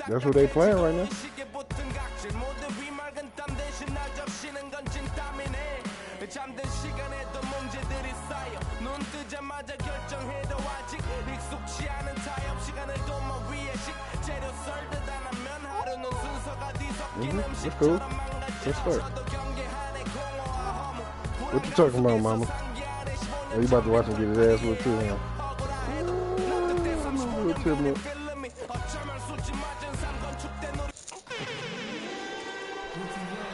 That's what they playing right now. That's cool. Let's start. What you talking about, mama? Oh, you about to watch him get his ass whooped too, huh?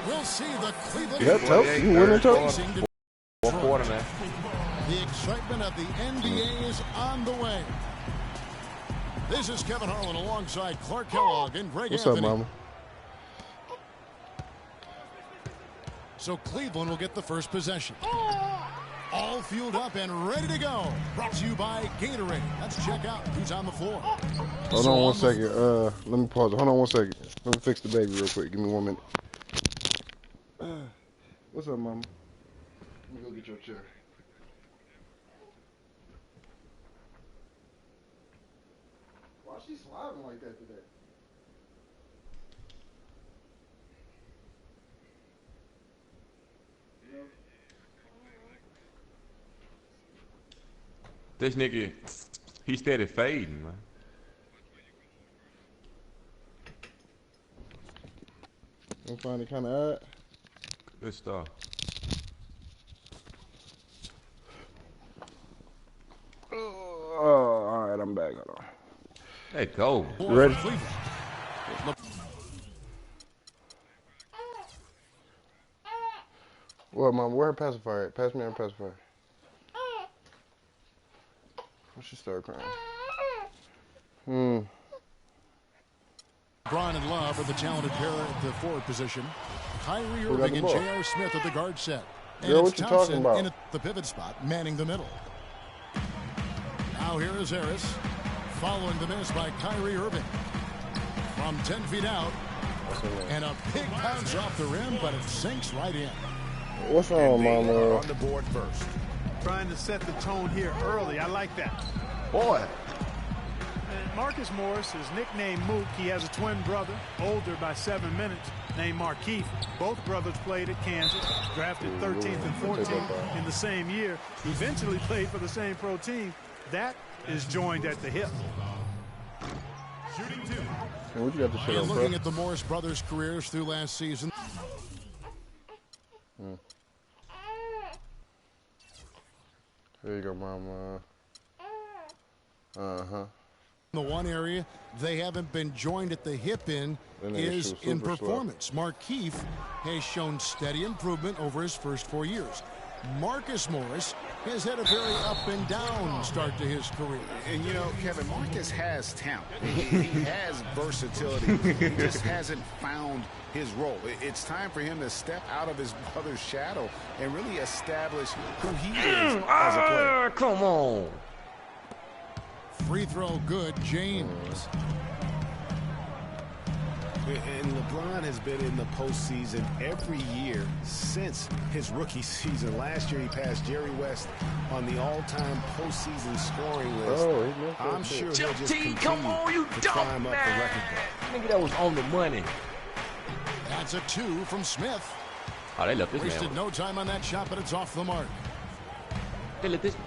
We'll see the Cleveland. Yeah, tough. You winning, tough. One quarter, man. The excitement of the NBA is on the way. This is Kevin Harlan alongside Clark Kellogg and Greg What's Anthony. up, mama? So Cleveland will get the first possession. All fueled up and ready to go. Brought to you by Gatorade. Let's check out who's on the floor. Hold on 1 second. Let me pause it. Hold on 1 second. Let me fix the baby real quick. Give me 1 minute. What's up, mama? Let me go get your chair. Why is she sliding like that today? This nigga, he steady fading, man. I'm finding it kind of odd. Good stuff. Oh, all right, I'm back. Hold on. Hey, go. You ready? What, mama? Where her pacifier at? Pass me her pacifier. She started crying. LeBron and Love are the talented pair at the forward position. Kyrie Irving and J.R. Smith at the guard set. And Yo, it's what you Thompson talking about? in at the pivot spot, manning the middle. Now here is Harris, following the miss by Kyrie Irving. From 10 feet out, and a big bounce off the rim, but it sinks right in. What's wrong, mama? On the board first. Trying to set the tone here early. I like that. Boy. And Marcus Morris is nicknamed Mook. He has a twin brother, older by 7 minutes, named Markeith. Both brothers played at Kansas, drafted 13th and 14th in the same year. Eventually played for the same pro team. That is joined at the hip. Shooting two. Hey, what you got to show, And bro? looking at the Morris brothers' careers through last season. There you go, mama. The one area they haven't been joined at the hip in That nigga is shoots in super performance. Markeith has shown steady improvement over his first 4 years. Marcus Morris has had a very up and down start to his career. And you know, Kevin, Marcus has talent. He has versatility. He just hasn't found his role. It's time for him to step out of his brother's shadow and really establish who he is as a player. Come on. Free throw good, James. And LeBron has been in the postseason every year since his rookie season. Last year, he passed Jerry West on the all-time postseason scoring list. Oh, I'm sure he'll just continue Come on, you to climb up the record book. Nigga, that was on the money. That's a 2 from Smith. Oh, they left this Wasted man. no time on that shot, but it's off the mark. They let this.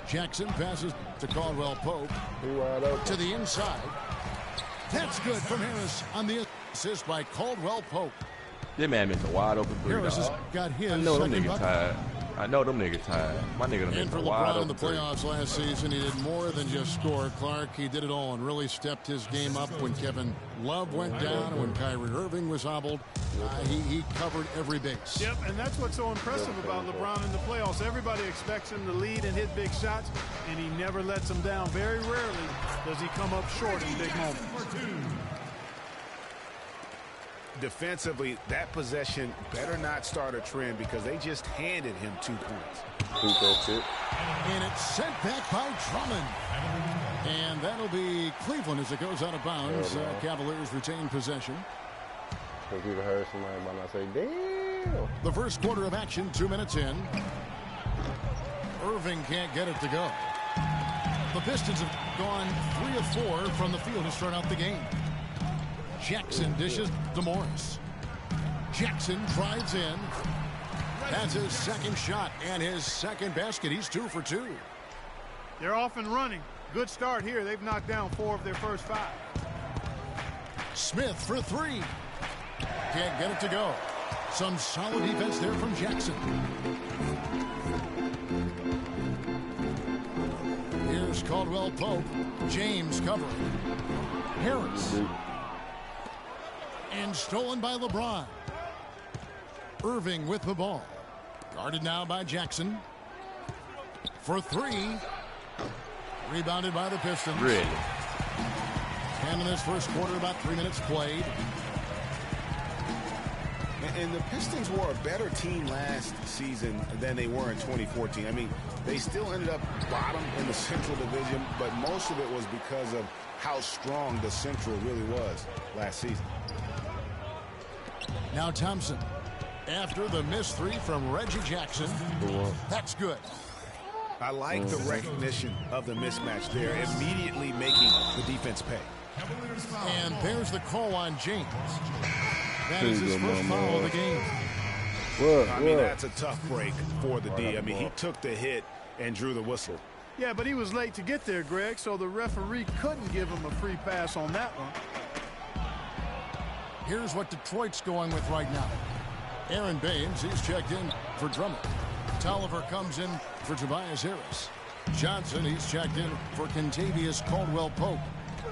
Jackson passes to Caldwell Pope to the inside. That's good from Harris on the assist by Caldwell Pope. This man missed a wide open three. Harris has dog. got his I know them second niggas bucket. tired. I know them niggas tired. My nigga done And missed for a wide LeBron in the open three. playoffs last season, he did more than just score, Clark. He did it all and really stepped his game up when Kevin Love went down and when Kyrie Irving was hobbled. He covered every base. Yep, and that's what's so impressive about LeBron in the playoffs. Everybody expects him to lead and hit big shots, and he never lets them down. Very rarely does he come up short in big moments. Defensively, that possession better not start a trend because they just handed him 2 points. And it's sent back by Drummond. And that'll be Cleveland as it goes out of bounds. Cavaliers retain possession. Because people heard somebody might not say, damn. The first quarter of action, 2 minutes in. Irving can't get it to go. The Pistons have gone 3 of 4 from the field to start out the game. Jackson dishes to Morris. Jackson drives in. That's his second shot and his second basket. He's 2 for 2. They're off and running. Good start here. They've knocked down 4 of their first 5. Smith for 3. Can't get it to go. Some solid defense there from Jackson. Here's Caldwell Pope. James covering. Harris. And stolen by LeBron. Irving with the ball. Guarded now by Jackson. For 3. Rebounded by the Pistons. Really? And in this first quarter, about 3 minutes played. And the Pistons were a better team last season than they were in 2014. I mean, they still ended up bottom in the Central Division, but most of it was because of how strong the Central really was last season. Now Thompson. After the missed 3 from Reggie Jackson. That's good. I like the recognition of the mismatch there, immediately making the defense pay. And there's the call on James. That is his first foul of the game. I mean, that's a tough break for the D. I mean, he took the hit and drew the whistle. Yeah, but he was late to get there, Greg, so the referee couldn't give him a free pass on that one. Here's what Detroit's going with right now. Aaron Baines, he's checked in for Drummond. Tolliver comes in for Tobias Harris. Johnson, he's checked in for Kentavious Caldwell-Pope.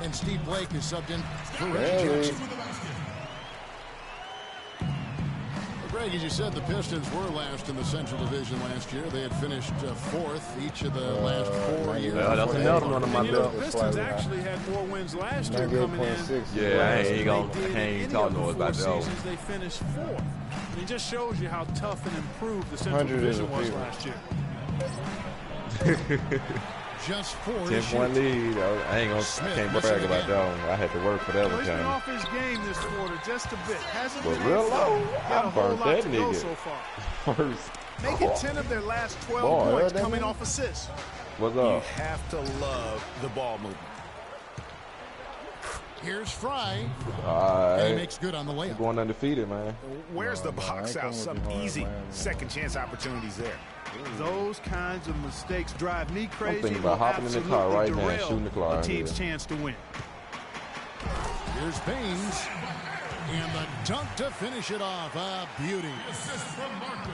And Steve Blake is subbed in for Reggie Jackson. Greg, as you said, the Pistons were last in the Central Division last year. They had finished 4th each of the last 4 years. That's another one of my The Pistons actually had more wins last year coming in. Yeah, I ain't talking no about that. They finished 4th. And it just shows you how tough and improved the Central Division was last year. Just 4 10-point lead. I can't brag about that one. I had to work for that one. He's been off his game this quarter just a bit. Hasn't But been real low. got a whole burnt lot that to go nigga. so far. First. Making 10 of their last 12 points coming off assists. What's You up? have to love the ball movement. Here's Fry. All And he right. makes good on the layup. Going undefeated, man. Where's the box out? Some easy second chance opportunities there. Those kinds of mistakes drive me crazy. thinking about Will hopping in the car right now and derail shooting the car a team's here. chance to win. Here's Baines. And the dunk to finish it off. A beauty.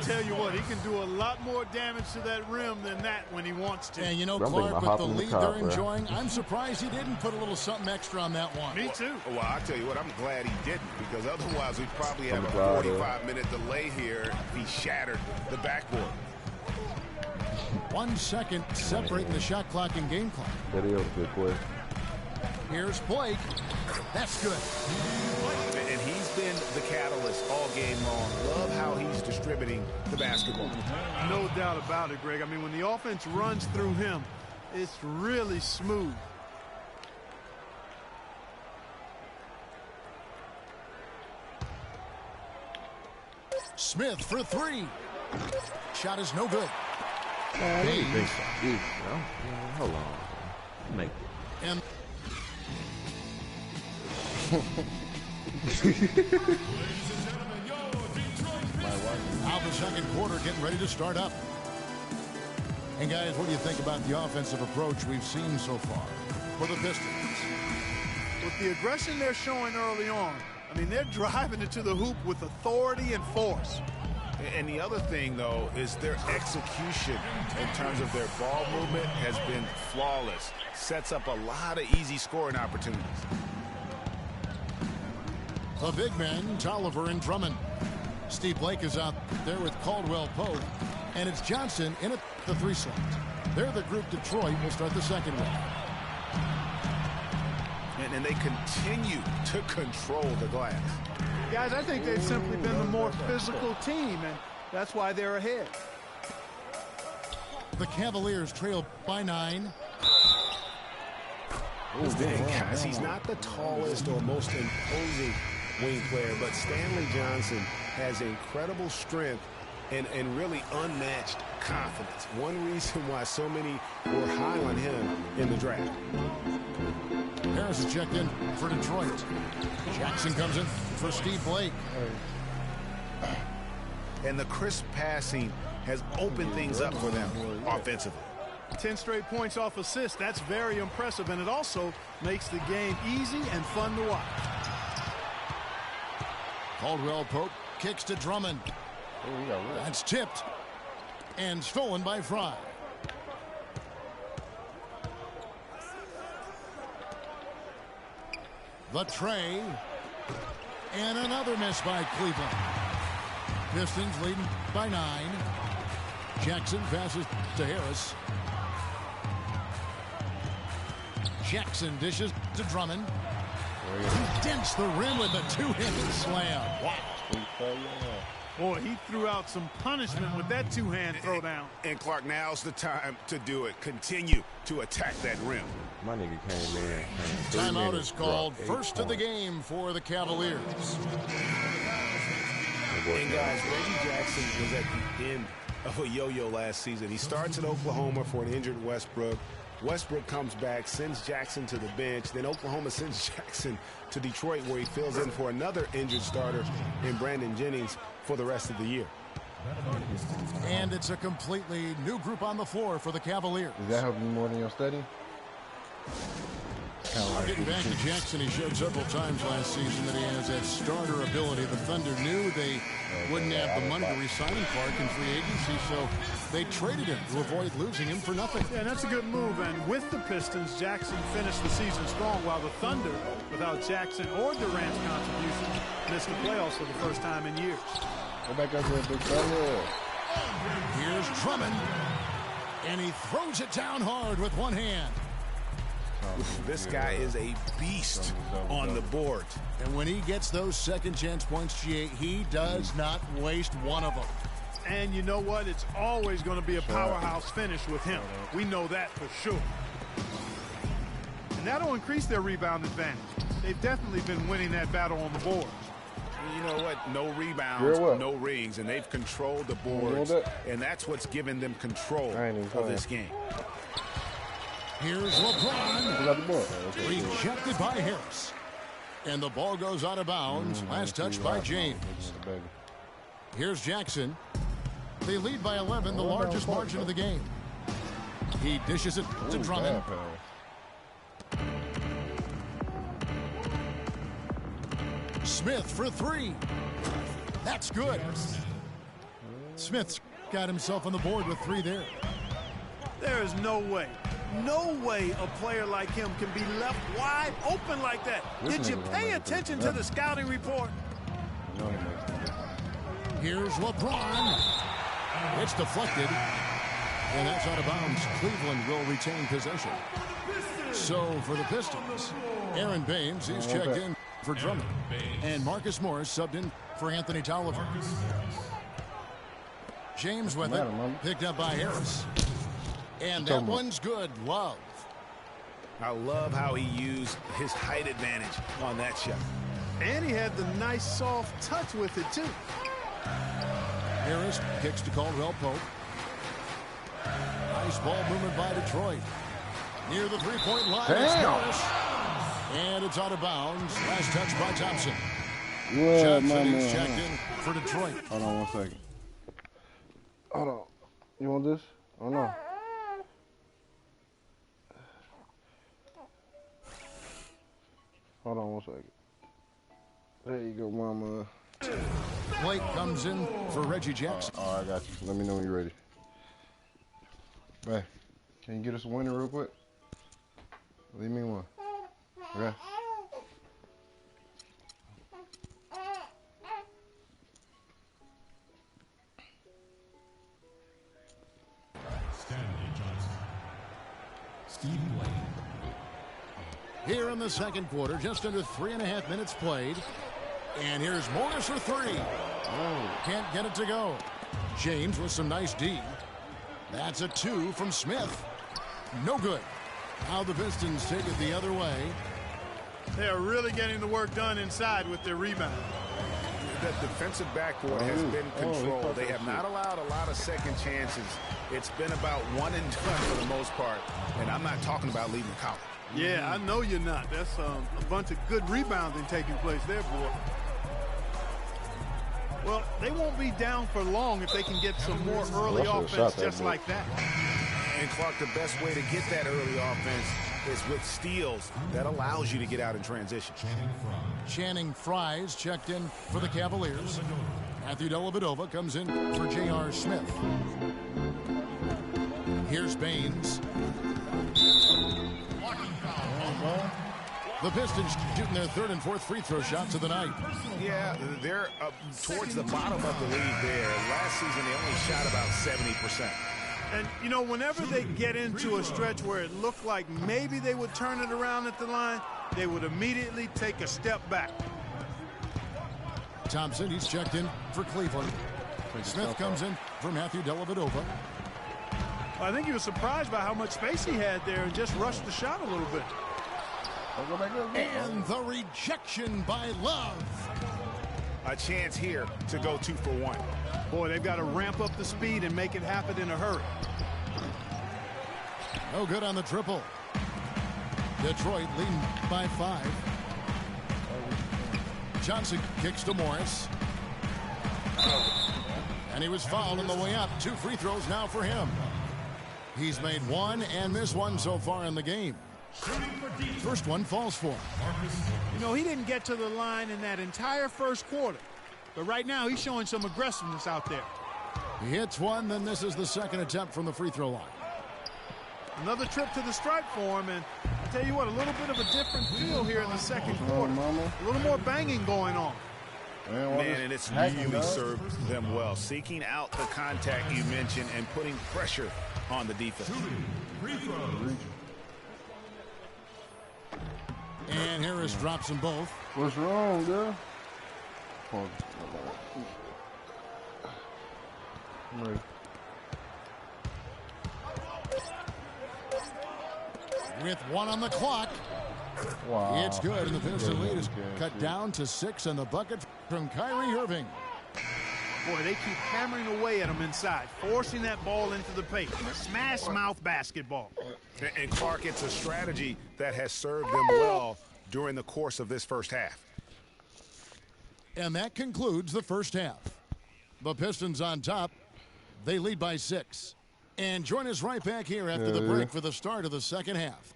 Tell you what, he can do a lot more damage to that rim than that when he wants to. And you know, I'm thinking Clark, about with the hopping in the lead car, they're bro. enjoying, I'm surprised he didn't put a little something extra on that one. Me too. Well, I tell you what, I'm glad he didn't, because otherwise we'd probably have a glad, 45-minute delay here if he shattered the backboard. 1 second separating the shot clock and game clock. That is a good question. Here's Blake. That's good. And he's been the catalyst all game long. Love how he's distributing the basketball. No doubt about it, Greg. I mean, when the offense runs through him, it's really smooth. Smith for 3. Shot is no good. Think so. Hold on. Make And out the second quarter, getting ready to start up. And guys, what do you think about the offensive approach we've seen so far for the Pistons? With the aggression they're showing early on, I mean, they're driving it to the hoop with authority and force. And the other thing, though, is their execution in terms of their ball movement has been flawless. Sets up a lot of easy scoring opportunities. The big men, Tolliver and Drummond. Steve Blake is out there with Caldwell-Pope. And it's Johnson in at the 3 slot. They're the group Detroit will start the second round. And they continue to control the glass. Guys, I think they've simply been the more physical team, and that's why they're ahead. The Cavaliers trail by 9. And guys, he's not the tallest or most imposing wing player, but Stanley Johnson has incredible strength and really unmatched confidence. One reason why so many were high on him in the draft. Harris is checked in for Detroit. Jackson comes in for Steve Blake. And the crisp passing has opened things up for them offensively. 10 straight points off assists. That's very impressive, and it also makes the game easy and fun to watch. Caldwell Pope kicks to Drummond. That's tipped and stolen by Fry. The tray, and another miss by Cleveland. Pistons leading by 9. Jackson passes to Harris. Jackson dishes to Drummond. He dents the rim with a two-handed slam. Wow. Boy, he threw out some punishment with that two-hand throwdown. And Clark, now's the time to do it. Continue to attack that rim. My nigga came in. Timeout is called. First of the game for the Cavaliers. And guys, Reggie Jackson was at the end of a yo-yo last season. He starts at Oklahoma for an injured Westbrook. Westbrook comes back, sends Jackson to the bench. Then Oklahoma sends Jackson to Detroit, where he fills in for another injured starter in Brandon Jennings for the rest of the year. And it's a completely new group on the floor for the Cavaliers. Does that help you more than your study? Getting back to Jackson, he showed several times last season that he has that starter ability. The Thunder knew they wouldn't have the money to re-sign Clark in free agency, so they traded him to avoid losing him for nothing. Yeah, and that's a good move. And with the Pistons, Jackson finished the season strong, while the Thunder, without Jackson or Durant's contribution, missed the playoffs for the first time in years. Go back up there, big fella. Here's Drummond, and he throws it down hard with one hand. This guy is a beast on the board. And when he gets those second chance points, GA, he does not waste one of them. And you know what? It's always going to be a powerhouse finish with him. We know that for sure. And that'll increase their rebound advantage. They've definitely been winning that battle on the board. You know what? No rebounds, no rings, and they've controlled the boards, and that's what's given them control of this game. Here's LeBron. Rejected by Harris. And the ball goes out of bounds. Last touch by James. Here's Jackson. They lead by 11, the largest margin of the game. He dishes it to Drummond. Smith for 3. That's good. Smith's got himself on the board with 3 there. There is no way a player like him can be left wide open like that. Did you pay attention to the scouting report? Here's LeBron. It's deflected, and that's out of bounds. Cleveland will retain possession. So for the Pistons, Aaron Baines, he's checked in for Drummond, and Marcus Morris subbed in for Anthony Tolliver. James with it, picked up by Harris. And that one's good. Love. I love how he used his height advantage on that shot. And he had the nice soft touch with it, too. Harris kicks to Caldwell Pope. Nice ball movement by Detroit. Near the three-point line, it's Norris. And it's out of bounds. Last touch by Thompson. Johnson is checked in for Detroit. Hold on 1 second. Hold on. You want this? Oh, no. Hold on 1 second. There you go, mama. Blake comes in for Reggie Jackson. All right, I got you. Let me know when you're ready. Hey, can you get us a winner real quick? Leave me one. Okay. Here in the second quarter, just under 3.5 minutes played. And here's Morris for 3. Can't get it to go. James with some nice D. That's a 2 from Smith. No good. Now the Pistons take it the other way. They are really getting the work done inside with their rebound. the defensive backboard has been controlled. They have not allowed a lot of second chances. It's been about one and done for the most part, and I'm not talking about leaving college. Yeah, I know you're not. That's a bunch of good rebounding taking place there, boy. Well, they won't be down for long if they can get some more early offense just like that. And Clark, the best way to get that early offense is with steals that allows you to get out in transition. Channing Frye's checked in for the Cavaliers. Matthew Dellavedova comes in for J.R. Smith. Here's Baines. The Pistons shooting their third and fourth free throw shots of the night. Yeah, they're towards the bottom of the league there. Last season, they only shot about 70%. And, you know, whenever they get into a stretch where it looked like maybe they would turn it around at the line, they would immediately take a step back. Thompson, he's checked in for Cleveland. Smith comes in for Matthew Dellavedova. I think he was surprised by how much space he had there and just rushed the shot a little bit. And the rejection by Love. A chance here to go 2 for 1. Boy, they've got to ramp up the speed and make it happen in a hurry. No good on the triple. Detroit leading by 5. Johnson kicks to Morris. And he was fouled on the way up. 2 free throws now for him. He's made 1 and missed 1 so far in the game. First one falls for him. You know, he didn't get to the line in that entire first quarter. But right now, he's showing some aggressiveness out there. He hits 1, then this is the second attempt from the free throw line. Another trip to the stripe for him, and I tell you what, a little bit of a different feel here in the second quarter. A little more banging going on. Man, and it's really served them well. Seeking out the contact you mentioned and putting pressure on the defense. And Harris drops them both. What's wrong, girl? With 1 on the clock. Wow. It's good, and the Piston lead is cut down to 6, and the bucket from Kyrie Irving. Boy, they keep hammering away at him inside, forcing that ball into the paint. Smash mouth basketball. And Clark, it's a strategy that has served them well during the course of this first half. And that concludes the first half. The Pistons on top. They lead by 6. And join us right back here after the break for the start of the second half.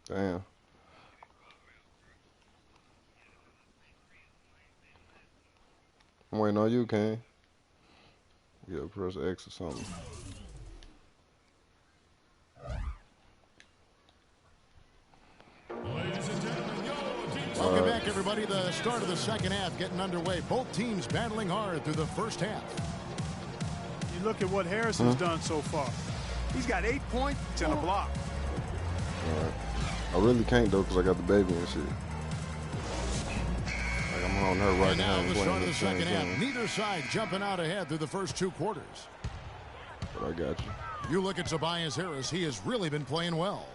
Damn. I'm waiting on you, Kane. Yeah, press X or something. Welcome back, everybody. The start of the second half getting underway. Both teams battling hard through the first half. You look at what Harris has done so far. He's got 8 points and a block. All right. I really can't, though, because I got the baby and shit. Like, I'm on her right now. And now the start of the second half. Neither side jumping out ahead through the first 2 quarters. But I got you. You look at Tobias Harris. He has really been playing well.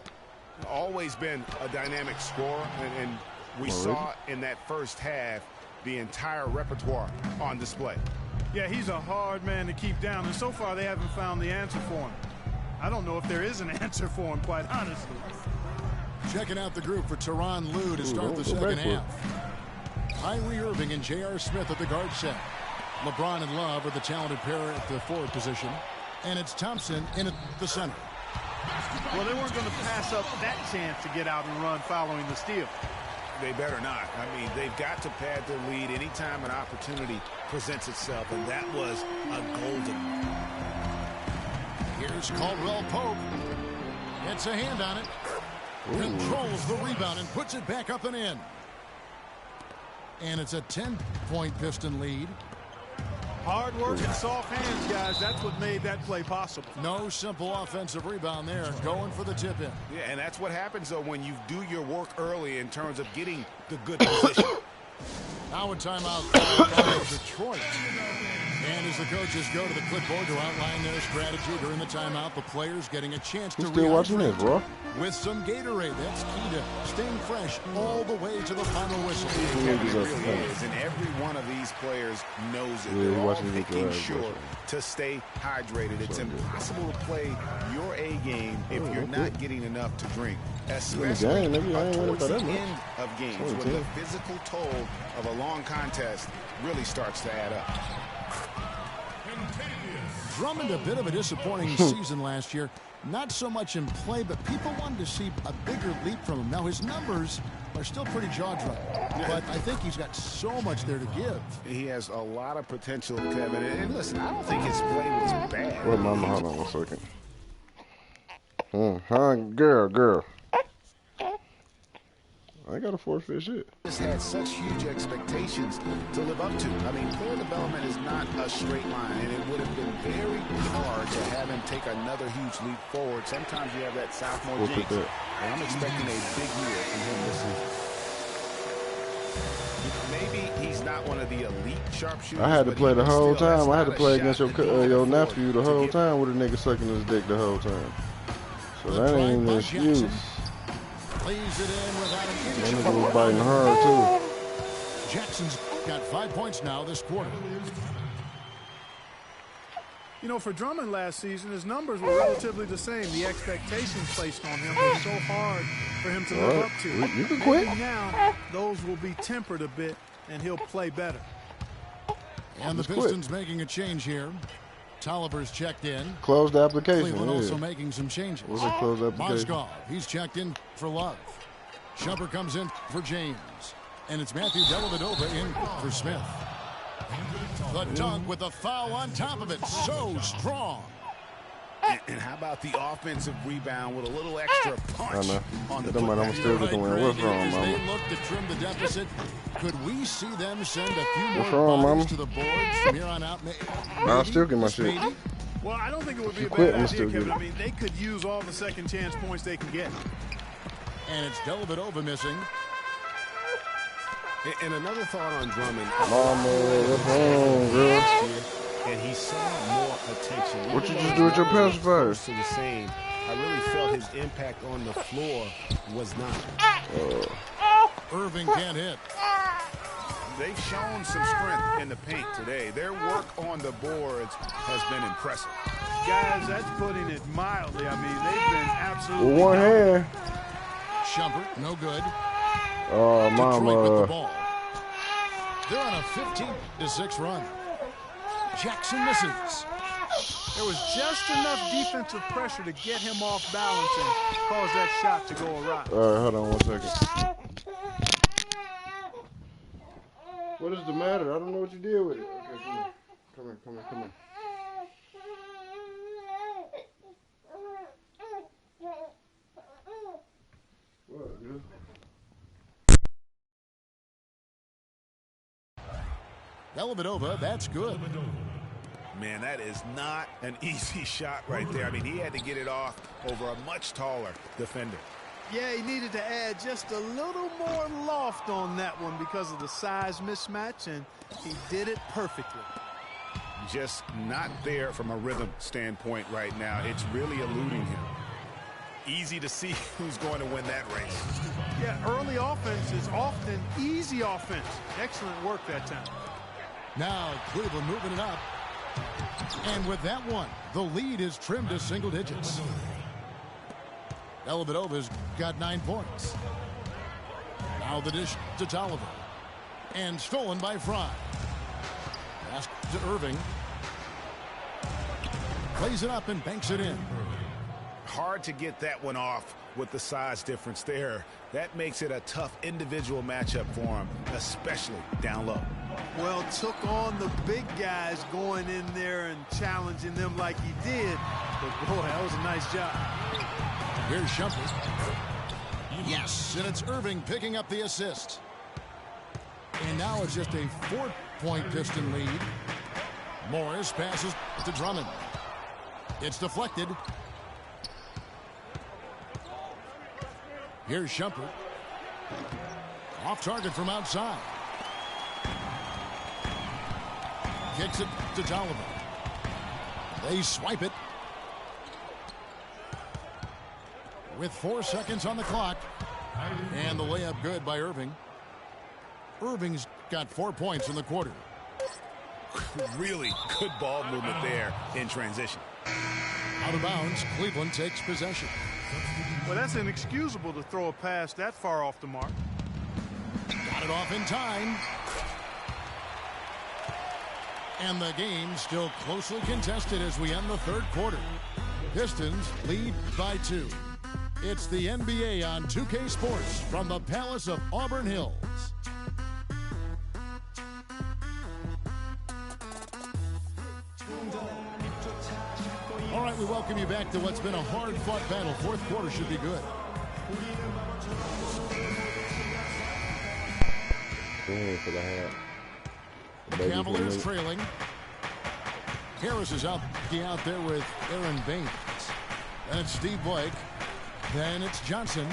Always been a dynamic scorer, and we saw in that first half the entire repertoire on display. Yeah, he's a hard man to keep down, and so far they haven't found the answer for him. I don't know if there is an answer for him, quite honestly. Checking out the group for Tyronn Lue to start the second half. Kyrie Irving and J.R. Smith at the guard set. LeBron and Love are the talented pair at the forward position. And it's Thompson in at the center. Well, they weren't going to pass up that chance to get out and run following the steal. They better not. I mean, they've got to pad their lead anytime an opportunity presents itself, and that was a golden one. Here's Caldwell Pope. Gets a hand on it. Controls the rebound and puts it back up and in. And it's a 10-point Piston lead. Hard work and soft hands, guys. That's what made that play possible. No simple offensive rebound there. Going for the tip in. Yeah, and that's what happens, though, when you do your work early in terms of getting the good position. Now a timeout by Detroit. And as the coaches go to the clipboard to outline their strategy during the timeout, the players getting a chance to still watching this, bro? With some Gatorade. That's key to staying fresh all the way to the final whistle. It really is, and every one of these players knows it. They're all making sure to stay hydrated. It's impossible to play your A game if you're not getting enough to drink, especially towards the end of games when the physical toll of a long contest really starts to add up. Drummond, a bit of a disappointing season last year. Not so much in play, but people wanted to see a bigger leap from him. Now, his numbers are still pretty jaw-dropping, but I think he's got so much there to give. He has a lot of potential, Kevin. And listen, I don't think his play was bad. Well, mama, hold on 1 second. Hi, girl. I got a forfeit shit. Just had such huge expectations to live up to. I mean, player development is not a straight line, and it would have been very hard to have him take another huge leap forward. Sometimes you have that sophomore jinx, and I'm expecting a big year from him this season. Maybe he's not one of the elite sharpshooters. I had to play the whole time. I had to play against your nephew the whole time with a nigga sucking his dick the whole time. So that ain't an excuse. Plays it in without an inch. That nigga was biting hard, too. Jackson's got 5 points now this quarter. You know, for Drummond last season, his numbers were relatively the same. The expectations placed on him were so hard for him to live up to. You can quit. Maybe now, those will be tempered a bit, and he'll play better. And the Pistons making a change here. Tolliver's checked in. Closed application. Cleveland also making some changes. What's a closed application? Mozgov, he's checked in for Love. Shumpert comes in for James. And it's Matthew Dellavedova in for Smith. The dunk with the foul on top of it. So strong. And how about the offensive rebound with a little extra punch on the I'm still looking what's wrong, mama. They look to trim the deficit. Could we see them send a few more bodies to the boards from here on out? I'll still get my shit. Well, I don't think it would be a bad idea, Kevin. I mean, they could use all the second chance points they can get. And it's Dellavedova missing. And another thought on Drummond. Mama, what's wrong, girl? And he saw more attention. What you just do with your pacifier? To the same. I really felt his impact on the floor was not. Irving can't hit. They've shown some strength in the paint today. Their work on the boards has been impressive. Guys, that's putting it mildly. I mean, they've been absolutely. With one hand. Shumpert, no good. Oh, Detroit with the ball. They're on a 15-6 run. Jackson misses. There was just enough defensive pressure to get him off balance and cause that shot to go awry. All right, hold on 1 second. What is the matter? I don't know what you did with it. Okay, come here. What, dude? Dellavedova, that's good. Man, that is not an easy shot right there. I mean, he had to get it off over a much taller defender. Yeah, he needed to add just a little more loft on that one because of the size mismatch, and he did it perfectly. Just not there from a rhythm standpoint right now. It's really eluding him. Easy to see who's going to win that race. Yeah, early offense is often easy offense. Excellent work that time. Now Cleveland moving it up. And with that one, the lead is trimmed to single digits. Dellavedova's got 9 points. Now the dish to Tolliver. And stolen by Fry. Pass to Irving. Plays it up and banks it in. Hard to get that one off with the size difference there. That makes it a tough individual matchup for him, especially down low. Well, took on the big guys going in there and challenging them like he did. But, boy, that was a nice job. Here's Shumpert. Yes, and it's Irving picking up the assist. And now it's just a 4-point Piston lead. Morris passes to Drummond. It's deflected. Here's Shumpert. Off target from outside. Kicks it to Tolliver. They swipe it. With 4 seconds on the clock. And the layup good by Irving. Irving's got 4 points in the quarter. Really good ball movement there in transition. Out of bounds, Cleveland takes possession. Well, that's inexcusable to throw a pass that far off the mark. Got it off in time. And the game still closely contested as we end the third quarter. Pistons lead by 2. It's the NBA on 2K Sports from the Palace of Auburn Hills. All right, we welcome you back to what's been a hard-fought battle. Fourth quarter should be good. The Cavaliers trailing. Harris is out there with Aaron Baines. Then it's Steve Blake. Then it's Johnson.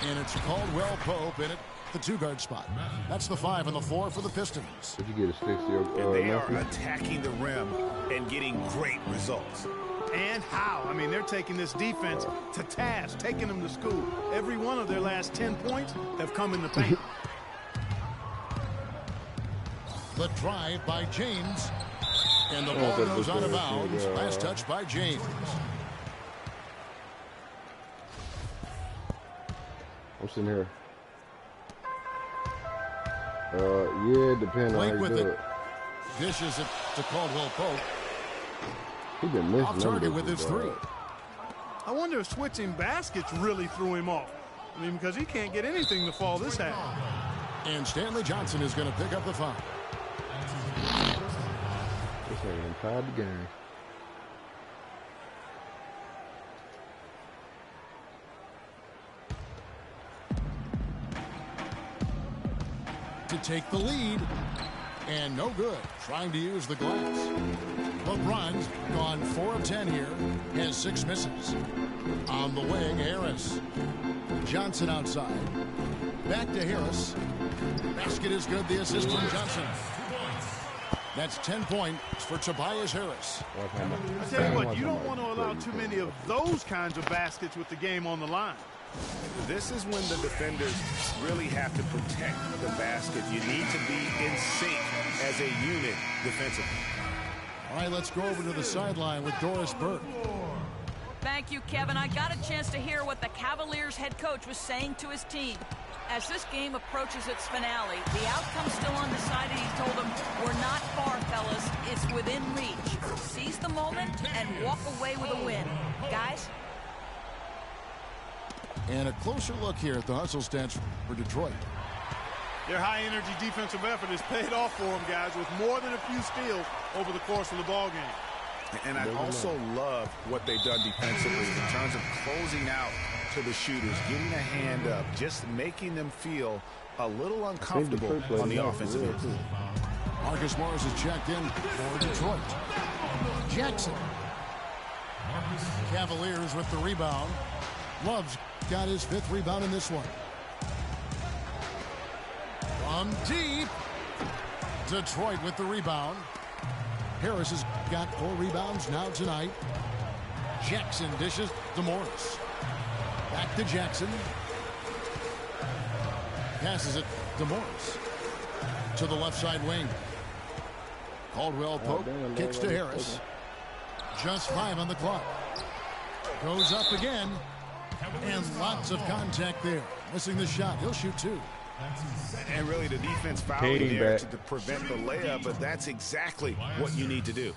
And it's Caldwell Pope in at the 2-guard spot. That's the 5 and the 4 for the Pistons. Did you get a stick to and they are attacking the rim and getting great results. And how? I mean, they're taking this defense to task, taking them to school. Every one of their last 10 points have come in the paint. The drive by James. And the ball goes out of bounds. Last touch by James. I'm sitting here. Yeah, depending on how you do it. Dishes it to Caldwell Pope. He been missing. Off target with his 3. I wonder if switching baskets really threw him off. I mean, because he can't get anything to fall this half. And Stanley Johnson is going to pick up the foul. This ain't tied the game. To take the lead. And no good. Trying to use the glass. LeBron's gone 4 of 10 here. Has 6 misses. On the wing, Harris. Johnson outside. Back to Harris. Basket is good. The assist from Johnson. That's 10 points for Tobias Harris. I tell you what, you don't want to allow too many of those kinds of baskets with the game on the line. This is when the defenders really have to protect the basket. You need to be in sync as a unit defensively. All right, let's go over to the sideline with Doris Burke. Thank you, Kevin. I got a chance to hear what the Cavaliers head coach was saying to his team. As this game approaches its finale, the outcome's still undecided. He told them, we're not far, fellas. It's within reach. Seize the moment and walk away with a win. Guys? And a closer look here at the hustle stats for Detroit. Their high-energy defensive effort has paid off for them, guys, with more than a few steals over the course of the ballgame. And I also love what they've done defensively in terms of closing out to the shooters, getting a hand up, just making them feel a little uncomfortable on the offensive end. Marcus Morris is checked in for Detroit. Jackson. Cavaliers with the rebound. Love's got his 5th rebound in this one. From deep. Detroit with the rebound. Harris has got 4 rebounds now tonight. Jackson dishes to Morris. Back to Jackson. Passes it to Morris. To the left side wing. Caldwell Pope kicks to Harris. Just 5 on the clock. Goes up again. And lots of contact there. Missing the shot. He'll shoot 2. And really the defense fouling there to prevent the layup, but that's exactly what you need to do.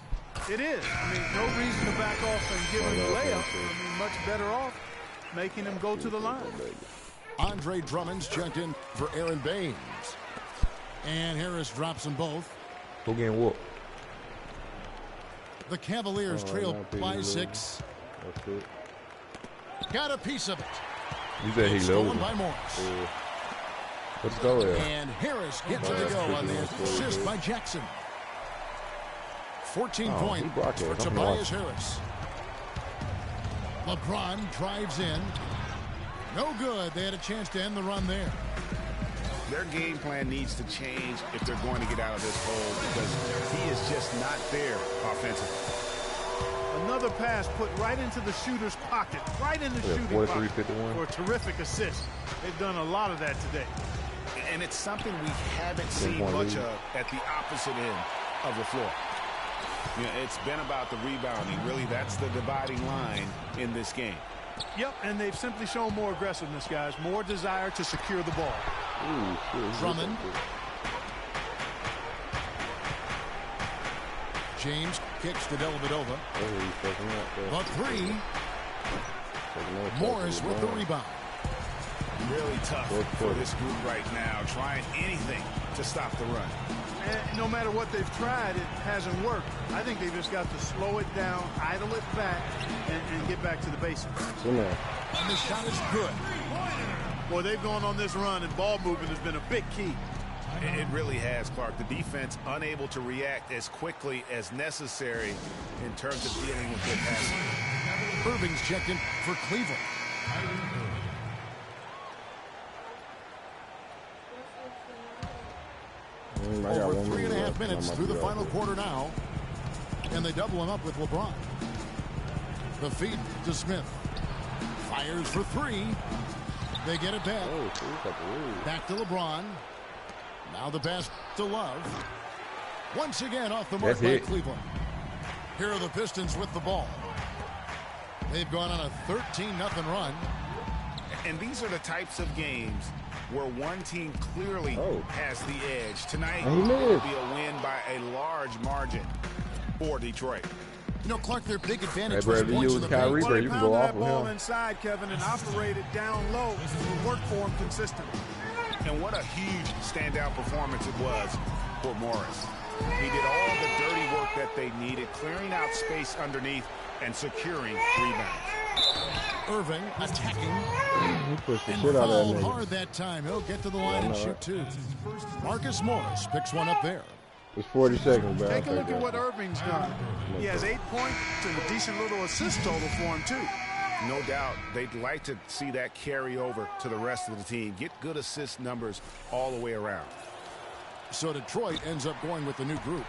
It is. I mean, no reason to back off and give him the layup. I mean, much better off making him go to the line. Andre Drummond's checked in for Aaron Baines. And Harris drops them both. Who getting whooped? The Cavaliers trail by 6. That's it. Got a piece of it. You said he stolen by Morris. Let's go there. And Harris gets it to go on the assist by Jackson. 14 points for Tobias Harris. LeBron drives in. No good. They had a chance to end the run there. Their game plan needs to change if they're going to get out of this hole because he is just not there offensively. Another pass put right into the shooter's pocket, right in the shooting pocket for a terrific assist. They've done a lot of that today. And it's something we haven't seen much of at the opposite end of the floor. You know, it's been about the rebounding. Really, that's the dividing line in this game. Yep, and they've simply shown more aggressiveness, guys. More desire to secure the ball. Drummond. James kicks to Dellavedova. The three. Morris with the rebound. Really tough for this group right now, trying anything to stop the run. And no matter what they've tried, it hasn't worked. I think they've just got to slow it down, idle it back, and get back to the basics. And the shot is good. Boy, they've gone on this run, and ball movement has been a big key. It really has, Clark. The defense unable to react as quickly as necessary in terms of dealing with their passing. Irving's checked in for Cleveland. Over 3.5 minutes through the final quarter now. And they double him up with LeBron. The feed to Smith. Fires for three. They get it back. Back to LeBron. Now the pass to Love. Once again off the mark by Cleveland. Here are the Pistons with the ball. They've gone on a 13-0 run. And these are the types of games where one team clearly has the edge. Tonight will be a win by a large margin for Detroit. You know, Clark, their big advantage was points in the paint. Well, they pounded that ball inside, Kevin, and operated down low. It worked for him consistently. And what a huge standout performance it was for Morris. He did all the dirty work that they needed, clearing out space underneath and securing rebounds. Irving attacking. He pushed the and shit out of fouled that nigga. hard that time. He'll get to the line and shoot two. Marcus Morris picks one up there. It's 40 seconds, bro. Take a look at what Irving's done. He has 8 points and a decent little assist total for him, too. No doubt they'd like to see that carry over to the rest of the team. Get good assist numbers all the way around. So Detroit ends up going with the new group.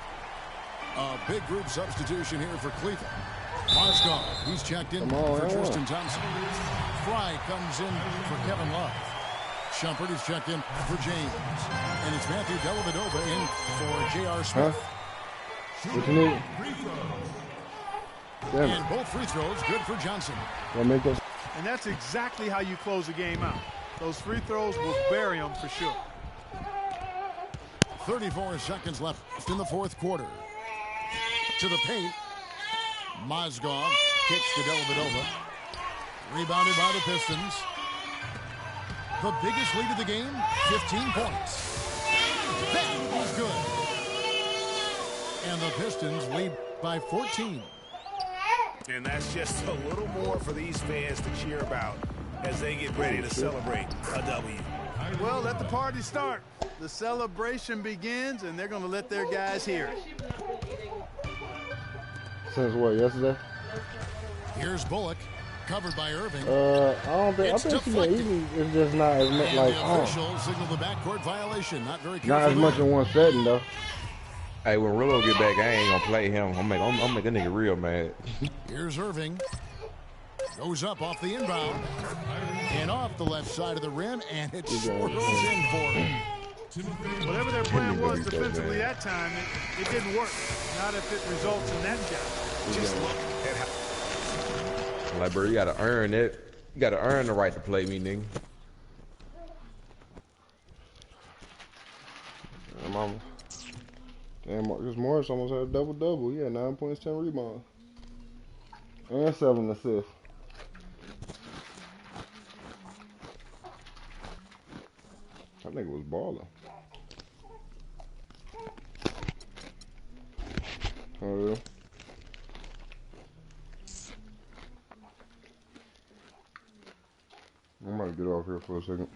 A big group substitution here for Cleveland. Mozgov, he's checked in for Tristan Thompson. Fry comes in for Kevin Love. Shumpert is checked in for James. And it's Matthew Dellavedova in for J.R. Smith. What you need? And both free throws good for Johnson. And that's exactly how you close a game out. Those free throws will bury them for sure. 34 seconds left in the fourth quarter. To the paint. Mozgov kicks to Dellavedova. Rebounded by the Pistons. The biggest lead of the game, 15 points. That is good. And the Pistons lead by 14. And that's just a little more for these fans to cheer about as they get ready to celebrate a W. Well, let the party start. The celebration begins, and they're going to let their guys hear it. Since what, yesterday? Here's Bullock, covered by Irving. I don't think. I think she's been eating. It's just not as much like. The official signaled the backcourt violation. Not very careful. Not as much in one setting though. Hey, when Rillo get back, I ain't gonna play him. I'm make that nigga real mad. Here's Irving. Goes up off the inbound and off the left side of the rim, and it swirls in for him. Whatever their plan was defensively that time, it didn't work. Not if it results in that shot. Just look at how. Like, bro, you gotta earn it. You gotta earn the right to play me, nigga. Damn, Marcus Morris almost had a double-double. He had 9 points, 10 rebounds. And 7 assists. That nigga was balling. Oh, yeah. I'm about to get off here for a second.